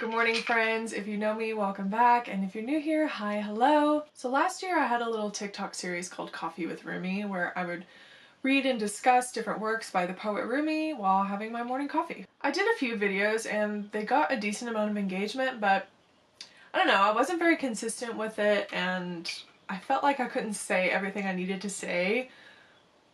Good morning, friends. If you know me, welcome back, and if you're new here, hi, hello. So last year I had a little TikTok series called Coffee with Rumi where I would read and discuss different works by the poet Rumi while having my morning coffee. I did a few videos and they got a decent amount of engagement, but I don't know, I wasn't very consistent with it and I felt like I couldn't say everything I needed to say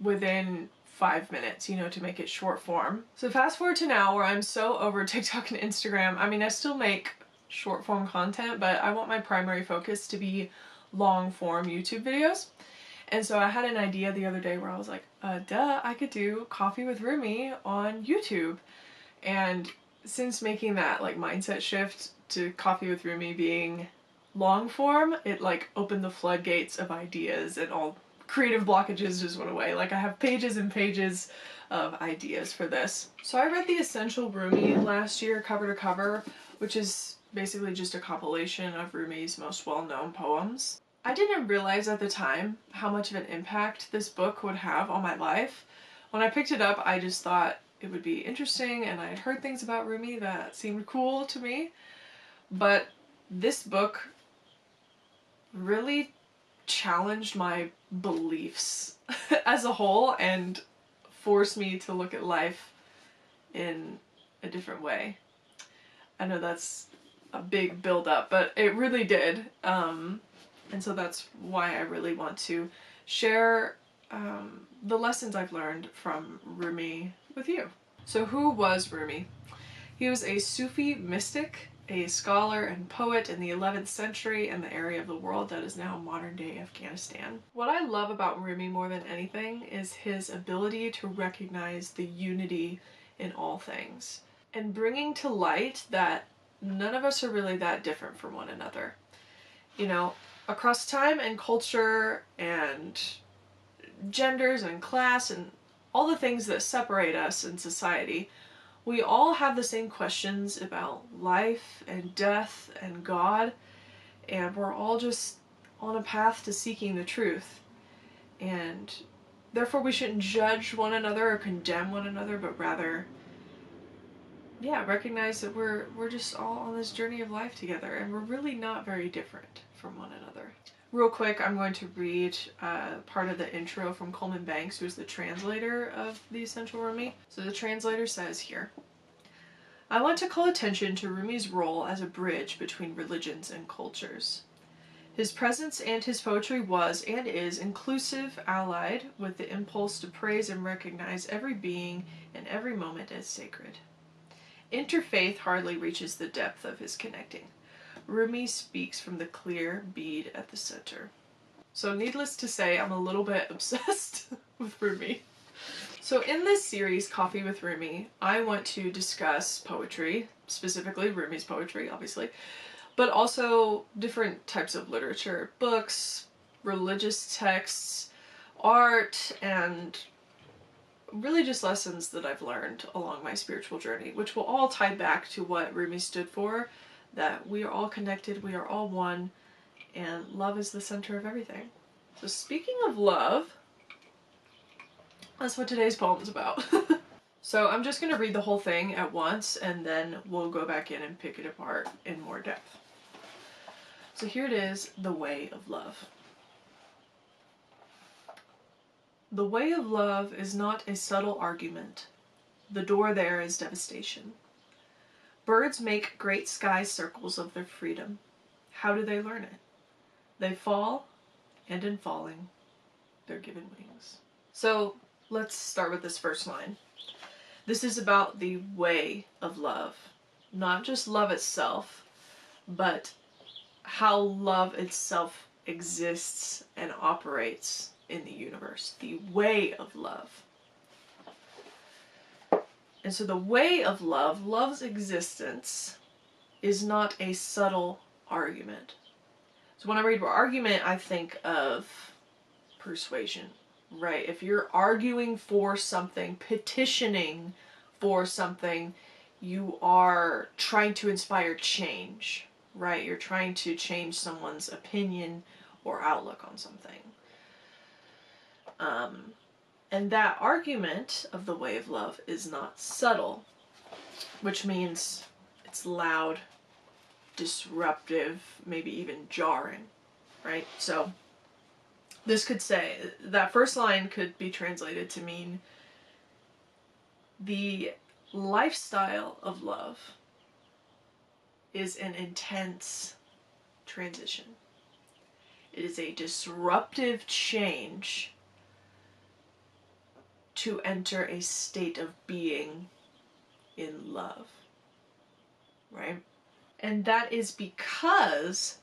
within 5 minutes, to make it short form. So fast forward to now where I'm so over TikTok and Instagram. I mean, I still make short form content, but I want my primary focus to be long form YouTube videos. And so I had an idea the other day where I was like, I could do Coffee with Rumi on YouTube. And since making that mindset shift to Coffee with Rumi being long form, it opened the floodgates of ideas and all creative blockages just went away. I have pages and pages of ideas for this. So I read The Essential Rumi last year, cover to cover, which is basically just a compilation of Rumi's most well-known poems. I didn't realize at the time how much of an impact this book would have on my life. When I picked it up, I just thought it would be interesting, and I had heard things about Rumi that seemed cool to me. But this book really challenged my beliefs as a whole and forced me to look at life in a different way. I know that's a big build up, but it really did. And so that's why I really want to share the lessons I've learned from Rumi with you. So who was Rumi? He was a Sufi mystic, a scholar and poet in the 11th century in the area of the world that is now modern-day Afghanistan. What I love about Rumi more than anything is his ability to recognize the unity in all things and bringing to light that none of us are really that different from one another. Across time and culture and genders and class and all the things that separate us in society, we all have the same questions about life and death and God, and we're all just on a path to seeking the truth. And therefore we shouldn't judge one another or condemn one another, but rather, recognize that we're just all on this journey of life together, and we're really not very different from one another. Real quick, I'm going to read part of the intro from Coleman Banks, who's the translator of The Essential Rumi. So the translator says here, I want to call attention to Rumi's role as a bridge between religions and cultures. His presence and his poetry was and is inclusive, allied with the impulse to praise and recognize every being and every moment as sacred. Interfaith hardly reaches the depth of his connecting. Rumi speaks from the clear bead at the center. So needless to say, I'm a little bit obsessed with Rumi. So in this series, Coffee with Rumi, I want to discuss poetry, specifically Rumi's poetry, obviously, but also different types of literature, books, religious texts, art, and really just lessons that I've learned along my spiritual journey, which will all tie back to what Rumi stood for, that we are all connected, we are all one, and love is the center of everything. So speaking of love, that's what today's poem is about. So I'm just going to read the whole thing at once, and then we'll go back in and pick it apart in more depth. So here it is, The Way of Love. The way of love is not a subtle argument. The door there is devastation. Birds make great sky circles of their freedom. How do they learn it? They fall, and in falling, they're given wings. So let's start with this first line. This is about the way of love. Not just love itself, but how love itself exists and operates in the universe. The way of love. And so the way of love, love's existence, is not a subtle argument. So when I read argument, I think of persuasion, right? If you're arguing for something, petitioning for something, you are trying to inspire change, right? You're trying to change someone's opinion or outlook on something. And that argument of the way of love is not subtle, which means it's loud, disruptive, maybe even jarring, right? So this could say, that first line could be translated to mean the lifestyle of love is an intense transition. It is a disruptive change to enter a state of being in love, right? And that is because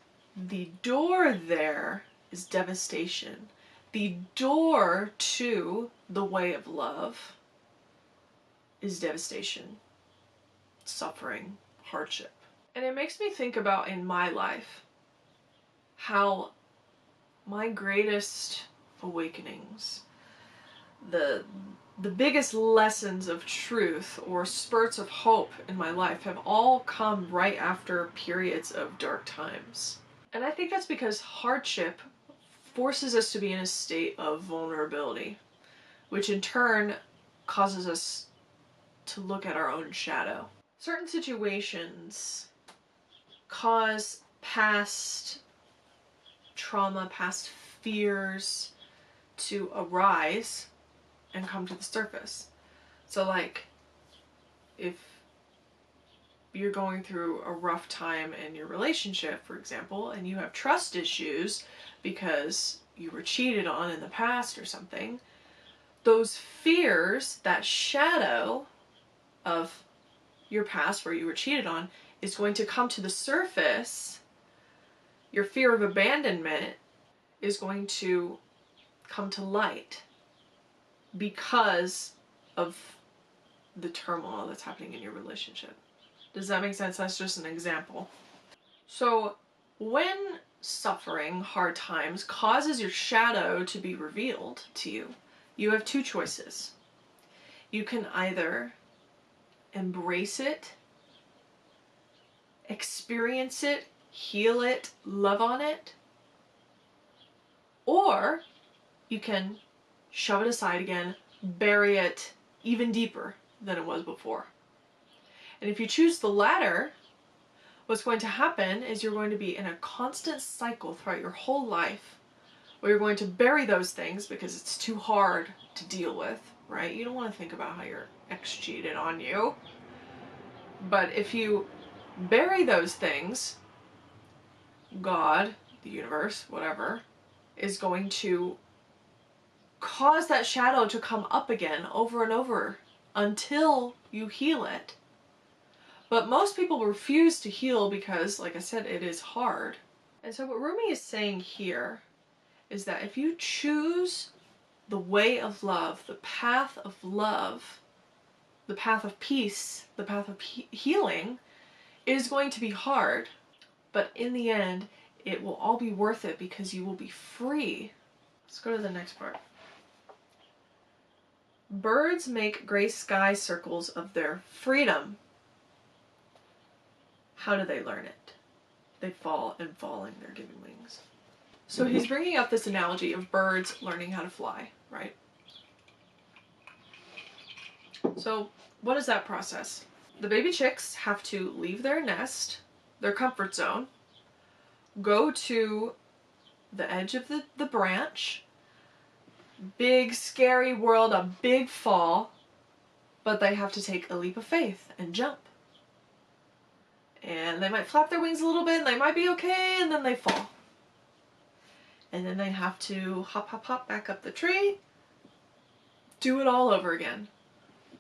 the door there is devastation. The door to the way of love is devastation, suffering, hardship. And it makes me think about in my life how my greatest awakenings, the biggest lessons of truth or spurts of hope in my life have all come right after periods of dark times. And I think that's because hardship forces us to be in a state of vulnerability, which in turn causes us to look at our own shadow. Certain situations cause past trauma, past fears to arise and come to the surface. So like, if you're going through a rough time in your relationship, for example, and you have trust issues because you were cheated on in the past or something, those fears, that shadow of your past where you were cheated on, is going to come to the surface. Your fear of abandonment is going to come to light because of the turmoil that's happening in your relationship. Does that make sense? That's just an example. So when suffering, hard times, causes your shadow to be revealed to you, you have two choices. You can either embrace it, experience it, heal it, love on it, or you can shove it aside again, bury it even deeper than it was before. And if you choose the latter, what's going to happen is you're going to be in a constant cycle throughout your whole life where you're going to bury those things because it's too hard to deal with, right? You don't want to think about how your ex cheated on you. But if you bury those things, God, the universe, whatever, is going to cause that shadow to come up again over and over until you heal it. But most people refuse to heal because, like I said, it is hard. And so what Rumi is saying here is that if you choose the way of love, the path of love, the path of peace, the path of healing, it is going to be hard. But in the end, it will all be worth it because you will be free. Let's go to the next part. Birds make gray sky circles of their freedom. How do they learn it? They fall, and falling they're given wings. So he's bringing up this analogy of birds learning how to fly, right? So what is that process? The baby chicks have to leave their nest, their comfort zone, go to the edge of the branch, big scary world, a big fall, but they have to take a leap of faith and jump. And they might flap their wings a little bit and they might be okay, and then they fall. And then they have to hop, hop, hop back up the tree, do it all over again.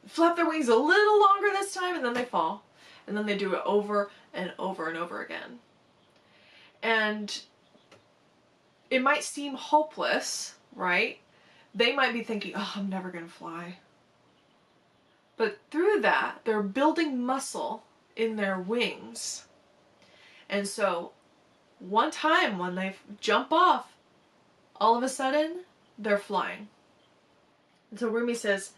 Flap their wings a little longer this time and then they fall. And then they do it over and over and over again. And it might seem hopeless, right? They might be thinking, oh, I'm never gonna fly. But through that, they're building muscle in their wings. And so one time when they jump off, all of a sudden, they're flying. And so Rumi says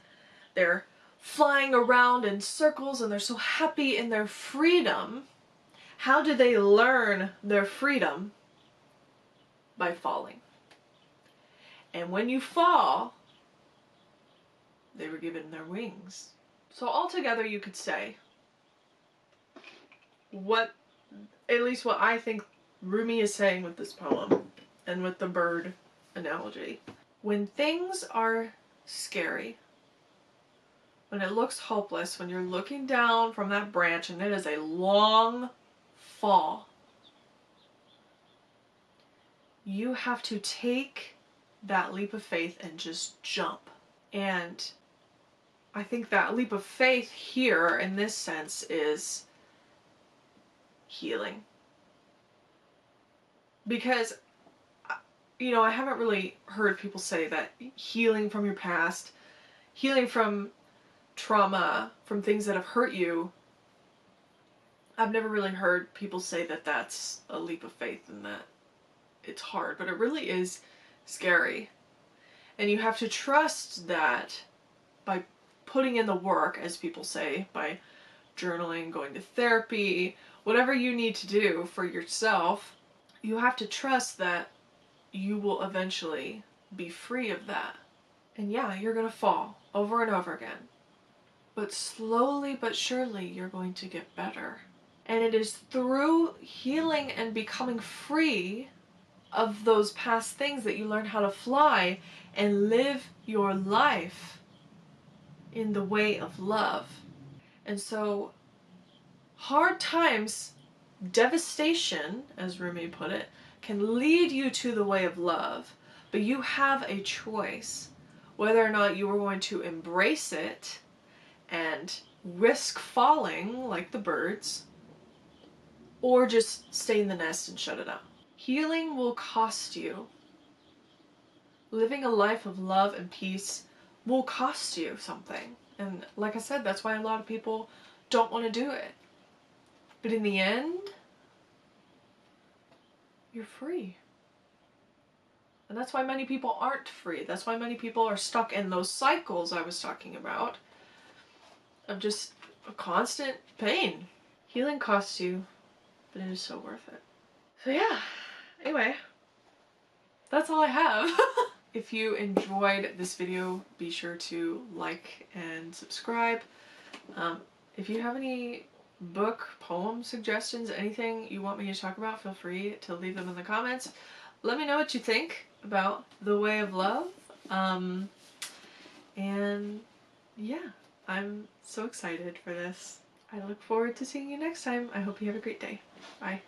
they're flying around in circles and they're so happy in their freedom. How do they learn their freedom? By falling. And when you fall, they were given their wings. So altogether you could say, what at least what I think Rumi is saying with this poem and with the bird analogy. When things are scary, when it looks hopeless, when you're looking down from that branch and it is a long fall, you have to take that leap of faith and just jump. And I think that leap of faith here in this sense is healing. Because, you know, I haven't really heard people say that healing from your past, healing from trauma, from things that have hurt you, I've never really heard people say that that's a leap of faith and that it's hard, but it really is scary. And you have to trust that by putting in the work, as people say, by journaling, going to therapy, whatever you need to do for yourself, you have to trust that you will eventually be free of that. And yeah, you're going to fall over and over again. But slowly but surely, you're going to get better. And it is through healing and becoming free of those past things that you learn how to fly and live your life in the way of love. And so, hard times, devastation, as Rumi put it, can lead you to the way of love, but you have a choice whether or not you are going to embrace it and risk falling like the birds, or just stay in the nest and shut it out. Healing will cost you. Living a life of love and peace will cost you something. And like I said, that's why a lot of people don't want to do it. But in the end, you're free. And that's why many people aren't free. That's why many people are stuck in those cycles I was talking about of just a constant pain. Healing costs you, but it is so worth it. So yeah, anyway, that's all I have. If you enjoyed this video, be sure to like and subscribe. If you have any book, poem suggestions, anything you want me to talk about, feel free to leave them in the comments. Let me know what you think about The Way of Love. And yeah, I'm so excited for this. I look forward to seeing you next time. I hope you have a great day. Bye.